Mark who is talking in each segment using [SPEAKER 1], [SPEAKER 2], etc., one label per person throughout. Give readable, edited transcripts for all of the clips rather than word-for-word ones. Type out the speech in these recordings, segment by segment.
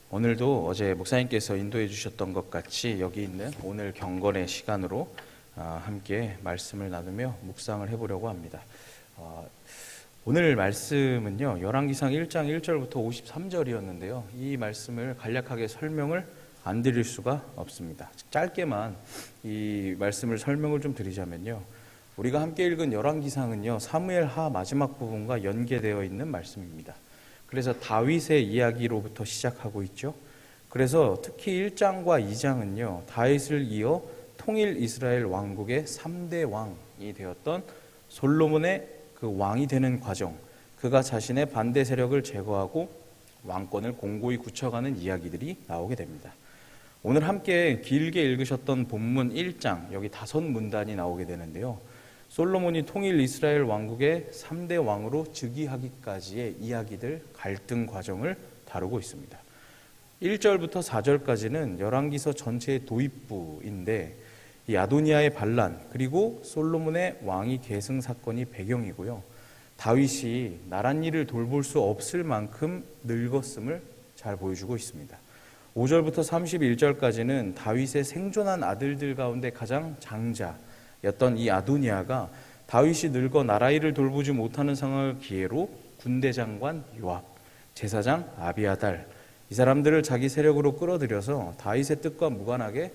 [SPEAKER 1] 오늘도 어제 목사님께서 인도해 주셨던 것 같이 여기 있는 오늘 경건의 시간으로 함께 말씀을 나누며 묵상을 해보려고 합니다. 오늘 말씀은요, 열왕기상 1장 1절부터 53절이었는데요. 이 말씀을 간략하게 설명을 안 드릴 수가 없습니다. 짧게만 이 말씀을 설명을 좀 드리자면요, 우리가 함께 읽은 열왕기상은요, 사무엘하 마지막 부분과 연계되어 있는 말씀입니다. 그래서 다윗의 이야기로부터 시작하고 있죠. 그래서 특히 1장과 2장은요, 다윗을 이어 통일 이스라엘 왕국의 3대 왕이 되었던 솔로몬의 그 왕이 되는 과정, 그가 자신의 반대 세력을 제거하고 왕권을 공고히 굳혀가는 이야기들이 나오게 됩니다. 오늘 함께 길게 읽으셨던 본문 1장, 여기 5문단이 나오게 되는데요. 솔로몬이 통일 이스라엘 왕국의 3대 왕으로 즉위하기까지의 이야기들, 갈등 과정을 다루고 있습니다. 1절부터 4절까지는 열왕기서 전체의 도입부인데 이 아도니아의 반란 그리고 솔로몬의 왕위 계승 사건이 배경이고요. 다윗이 나란 일을 돌볼 수 없을 만큼 늙었음을 잘 보여주고 있습니다. 5절부터 31절까지는 다윗의 생존한 아들들 가운데 가장 장자였던 이 아도니아가 다윗이 늙어 나라 일을 돌보지 못하는 상황을 기회로 군대 장관 요압, 제사장 아비아달, 이 사람들을 자기 세력으로 끌어들여서 다윗의 뜻과 무관하게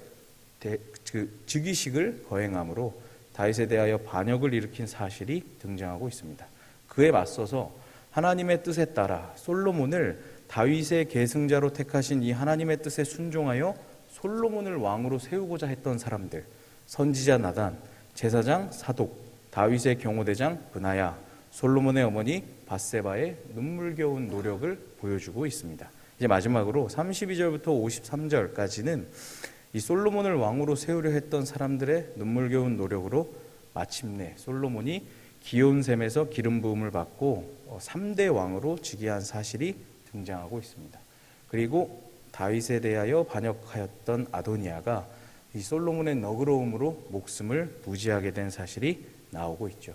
[SPEAKER 1] 즉위식을 거행함으로 다윗에 대하여 반역을 일으킨 사실이 등장하고 있습니다. 그에 맞서서 하나님의 뜻에 따라 솔로몬을 다윗의 계승자로 택하신 이 하나님의 뜻에 순종하여 솔로몬을 왕으로 세우고자 했던 사람들, 선지자 나단, 제사장 사독, 다윗의 경호대장 브나야, 솔로몬의 어머니 밧세바의 눈물겨운 노력을 보여주고 있습니다. 이제 마지막으로 32절부터 53절까지는 이 솔로몬을 왕으로 세우려 했던 사람들의 눈물겨운 노력으로 마침내 솔로몬이 기온샘에서 기름 부음을 받고 3대 왕으로 즉위한 사실이 등장하고 있습니다. 그리고 다윗에 대하여 반역하였던 아도니아가 이 솔로몬의 너그러움으로 목숨을 부지하게 된 사실이 나오고 있죠.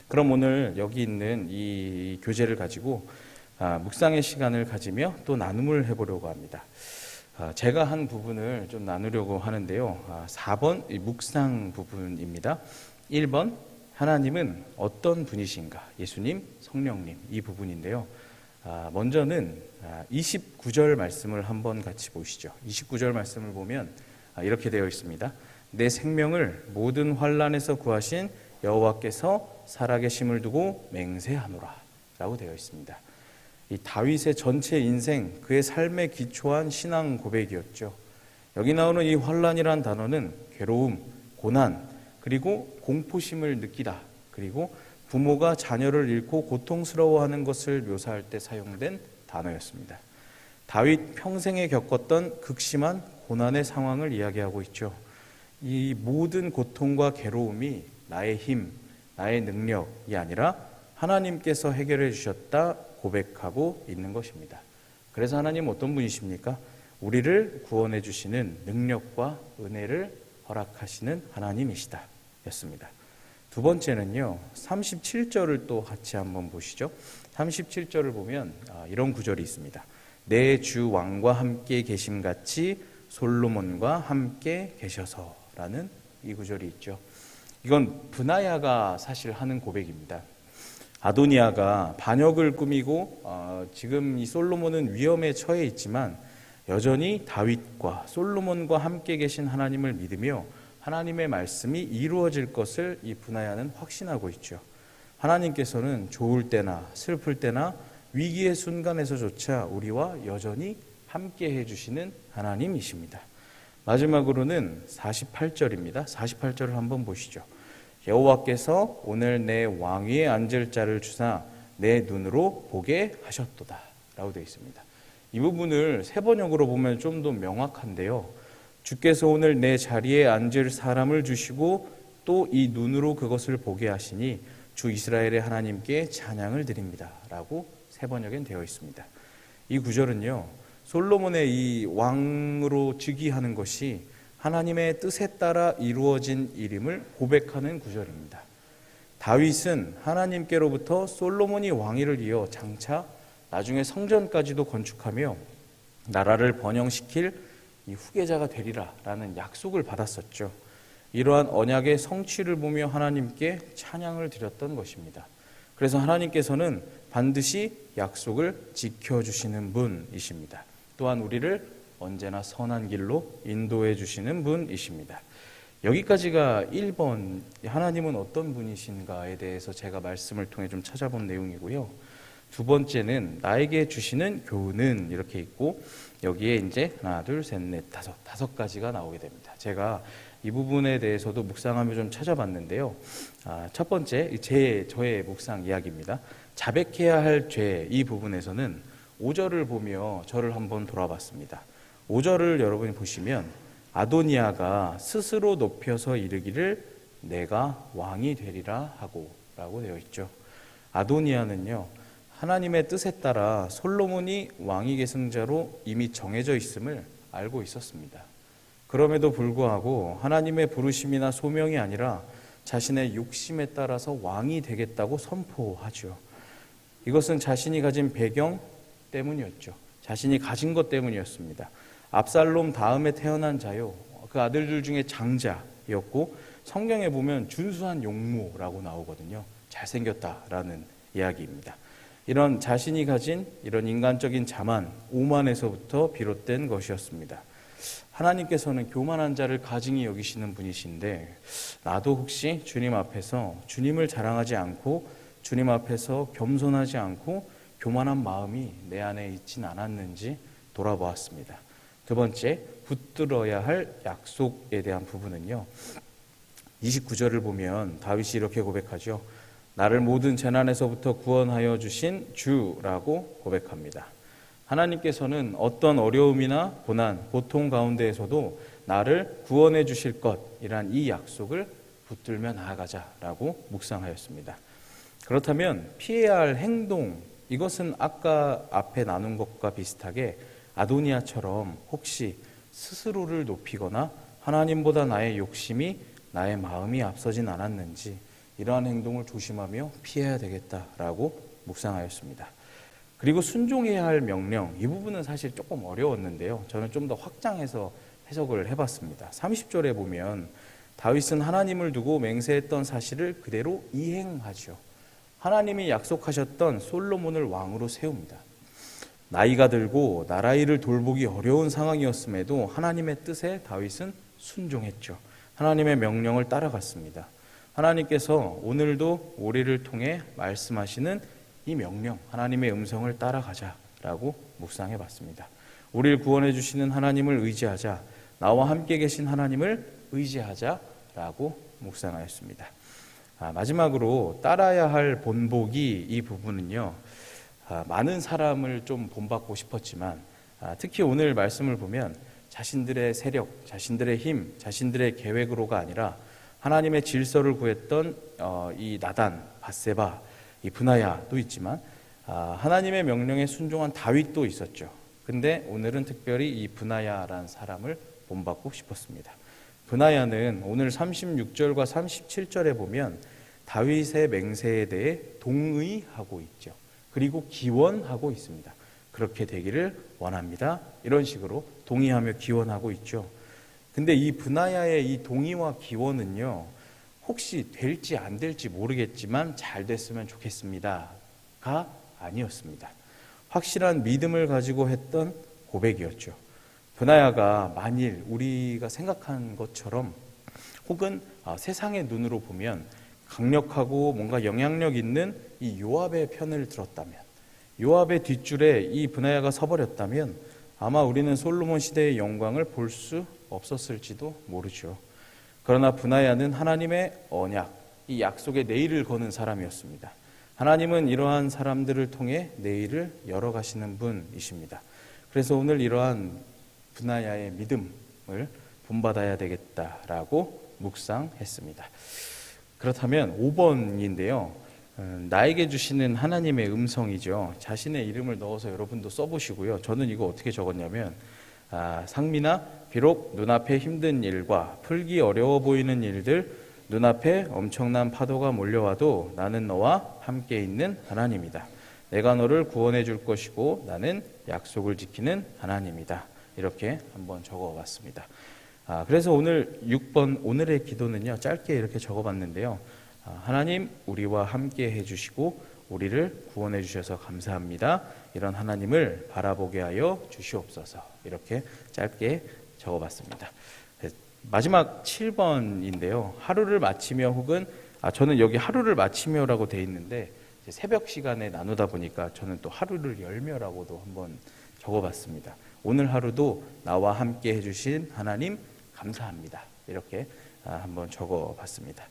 [SPEAKER 1] 그럼 오늘 여기 있는 이 교재를 가지고 묵상의 시간을 가지며 또 나눔을 해보려고 합니다. 제가 한 부분을 좀 나누려고 하는데요. 4번 묵상 부분입니다. 1번 하나님은 어떤 분이신가? 예수님, 성령님, 이 부분인데요. 먼저는 29절 말씀을 한번 같이 보시죠. 29절 말씀을 보면 이렇게 되어 있습니다. 내 생명을 모든 환난에서 구하신 여호와께서 살아계심을 두고 맹세하노라 라고 되어 있습니다. 이 다윗의 전체 인생, 그의 삶에 기초한 신앙 고백이었죠. 여기 나오는 이 환난이란 단어는 괴로움, 고난, 그리고 공포심을 느끼다, 그리고 부모가 자녀를 잃고 고통스러워하는 것을 묘사할 때 사용된 단어였습니다. 다윗 평생에 겪었던 극심한 고난의 상황을 이야기하고 있죠. 이 모든 고통과 괴로움이 나의 힘, 나의 능력이 아니라 하나님께서 해결해 주셨다 고백하고 있는 것입니다. 그래서 하나님 어떤 분이십니까? 우리를 구원해 주시는 능력과 은혜를 허락하시는 하나님이시다 였습니다. 두 번째는요, 37절을 또 같이 한번 보시죠. 37절을 보면 이런 구절이 있습니다. 내 주 왕과 함께 계심같이 솔로몬과 함께 계셔서라는 이 구절이 있죠. 이건 브나야가 사실 하는 고백입니다. 아도니아가 반역을 꾸미고 지금 이 솔로몬은 위험에 처해 있지만 여전히 다윗과 솔로몬과 함께 계신 하나님을 믿으며 하나님의 말씀이 이루어질 것을 이 브나야는 확신하고 있죠. 하나님께서는 좋을 때나 슬플 때나 위기의 순간에서조차 우리와 여전히 함께 해주시는 하나님이십니다. 마지막으로는 48절입니다. 48절을 한번 보시죠. 여호와께서 오늘 내 왕위에 앉을 자를 주사 내 눈으로 보게 하셨도다 라고 되어 있습니다. 이 부분을 세 번역으로 보면 좀 더 명확한데요. 주께서 오늘 내 자리에 앉을 사람을 주시고 또 이 눈으로 그것을 보게 하시니 주 이스라엘의 하나님께 찬양을 드립니다 라고 세 번역엔 되어 있습니다. 이 구절은요, 솔로몬의 이 왕으로 즉위하는 것이 하나님의 뜻에 따라 이루어진 일임을 고백하는 구절입니다. 다윗은 하나님께로부터 솔로몬이 왕위를 이어 장차 나중에 성전까지도 건축하며 나라를 번영시킬 이 후계자가 되리라라는 약속을 받았었죠. 이러한 언약의 성취를 보며 하나님께 찬양을 드렸던 것입니다. 그래서 하나님께서는 반드시 약속을 지켜주시는 분이십니다. 또한 우리를 언제나 선한 길로 인도해 주시는 분이십니다. 여기까지가 1번 하나님은 어떤 분이신가에 대해서 제가 말씀을 통해 좀 찾아본 내용이고요. 두 번째는 나에게 주시는 교훈은 이렇게 있고 여기에 이제 하나, 둘, 셋, 넷, 다섯 가지가 나오게 됩니다. 제가 이 부분에 대해서도 묵상하며 좀 찾아봤는데요. 첫 번째 저의 묵상 이야기입니다. 자백해야 할 죄 이 부분에서는 5절을 보며 저를 한번 돌아봤습니다. 5절을 여러분이 보시면 아도니아가 스스로 높여서 이르기를 내가 왕이 되리라 하고 라고 되어 있죠. 아도니아는요 하나님의 뜻에 따라 솔로몬이 왕위 계승자로 이미 정해져 있음을 알고 있었습니다. 그럼에도 불구하고 하나님의 부르심이나 소명이 아니라 자신의 욕심에 따라서 왕이 되겠다고 선포하죠. 이것은 자신이 가진 배경 때문이었죠. 자신이 가진 것 때문이었습니다. 압살롬 다음에 태어난 자요. 그 아들들 중에 장자였고 성경에 보면 준수한 용모라고 나오거든요. 잘생겼다라는 이야기입니다. 이런 자신이 가진 이런 인간적인 자만, 오만에서부터 비롯된 것이었습니다. 하나님께서는 교만한 자를 가증히 여기시는 분이신데 나도 혹시 주님 앞에서 주님을 자랑하지 않고 주님 앞에서 겸손하지 않고 교만한 마음이 내 안에 있진 않았는지 돌아보았습니다. 두 번째, 붙들어야 할 약속에 대한 부분은요. 29절을 보면 다윗이 이렇게 고백하죠. 나를 모든 재난에서부터 구원하여 주신 주라고 고백합니다. 하나님께서는 어떤 어려움이나 고난, 고통 가운데에서도 나를 구원해 주실 것이란 이 약속을 붙들며 나아가자라고 묵상하였습니다. 그렇다면 피해야 할 행동, 이것은 아까 앞에 나눈 것과 비슷하게 아도니아처럼 혹시 스스로를 높이거나 하나님보다 나의 욕심이 나의 마음이 앞서진 않았는지 이러한 행동을 조심하며 피해야 되겠다라고 묵상하였습니다. 그리고 순종해야 할 명령, 이 부분은 사실 조금 어려웠는데요. 저는 좀 더 확장해서 해석을 해봤습니다. 30절에 보면 다윗은 하나님을 두고 맹세했던 사실을 그대로 이행하죠. 하나님이 약속하셨던 솔로몬을 왕으로 세웁니다. 나이가 들고 나라 일을 돌보기 어려운 상황이었음에도 하나님의 뜻에 다윗은 순종했죠. 하나님의 명령을 따라갔습니다. 하나님께서 오늘도 우리를 통해 말씀하시는 이 명령, 하나님의 음성을 따라가자라고 묵상해 봤습니다. 우리를 구원해 주시는 하나님을 의지하자, 나와 함께 계신 하나님을 의지하자라고 묵상하였습니다. 마지막으로 따라야 할 본보기 이 부분은요. 많은 사람을 좀 본받고 싶었지만 특히 오늘 말씀을 보면 자신들의 세력, 자신들의 힘, 자신들의 계획으로가 아니라 하나님의 질서를 구했던 이 나단, 밧세바, 이 브나야도 있지만 하나님의 명령에 순종한 다윗도 있었죠. 근데 오늘은 특별히 이 브나야라는 사람을 본받고 싶었습니다. 브나야는 오늘 36절과 37절에 보면 다윗의 맹세에 대해 동의하고 있죠. 그리고 기원하고 있습니다. 그렇게 되기를 원합니다. 이런 식으로 동의하며 기원하고 있죠. 근데 이 브나야의 이 동의와 기원은요, 혹시 될지 안 될지 모르겠지만 잘 됐으면 좋겠습니다가 아니었습니다. 확실한 믿음을 가지고 했던 고백이었죠. 브나야가 만일 우리가 생각한 것처럼 혹은 세상의 눈으로 보면 강력하고 뭔가 영향력 있는 이 요압의 편을 들었다면, 요압의 뒷줄에 이 브나야가 서버렸다면 아마 우리는 솔로몬 시대의 영광을 볼 수 없었을지도 모르죠. 그러나 브나야는 하나님의 언약, 이 약속의 내일을 거는 사람이었습니다. 하나님은 이러한 사람들을 통해 내일을 열어가시는 분이십니다. 그래서 오늘 이러한 브나야의 믿음을 본받아야 되겠다라고 묵상했습니다. 그렇다면 5번인데요. 나에게 주시는 하나님의 음성이죠. 자신의 이름을 넣어서 여러분도 써보시고요. 저는 이거 어떻게 적었냐면 상민아, 비록 눈앞에 힘든 일과 풀기 어려워 보이는 일들, 눈앞에 엄청난 파도가 몰려와도 나는 너와 함께 있는 하나님이다. 내가 너를 구원해 줄 것이고 나는 약속을 지키는 하나님이다. 이렇게 한번 적어봤습니다. 그래서 오늘 6번 오늘의 기도는요, 짧게 이렇게 적어봤는데요. 하나님, 우리와 함께 해주시고 우리를 구원해 주셔서 감사합니다. 이런 하나님을 바라보게 하여 주시옵소서. 이렇게 짧게 적어봤습니다. 마지막 7번인데요. 하루를 마치며 혹은 저는 여기 하루를 마치며라고 돼 있는데 새벽 시간에 나누다 보니까 저는 또 하루를 열며라고도 한번 적어봤습니다. 오늘 하루도 나와 함께 해주신 하나님 감사합니다. 이렇게 한번 적어봤습니다.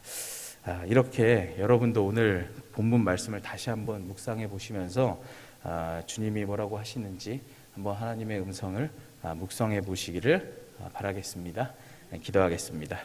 [SPEAKER 1] 이렇게 여러분도 오늘 본문 말씀을 다시 한번 묵상해 보시면서 주님이 뭐라고 하시는지 한번 하나님의 음성을 묵상해 보시기를 바라겠습니다. 기도하겠습니다.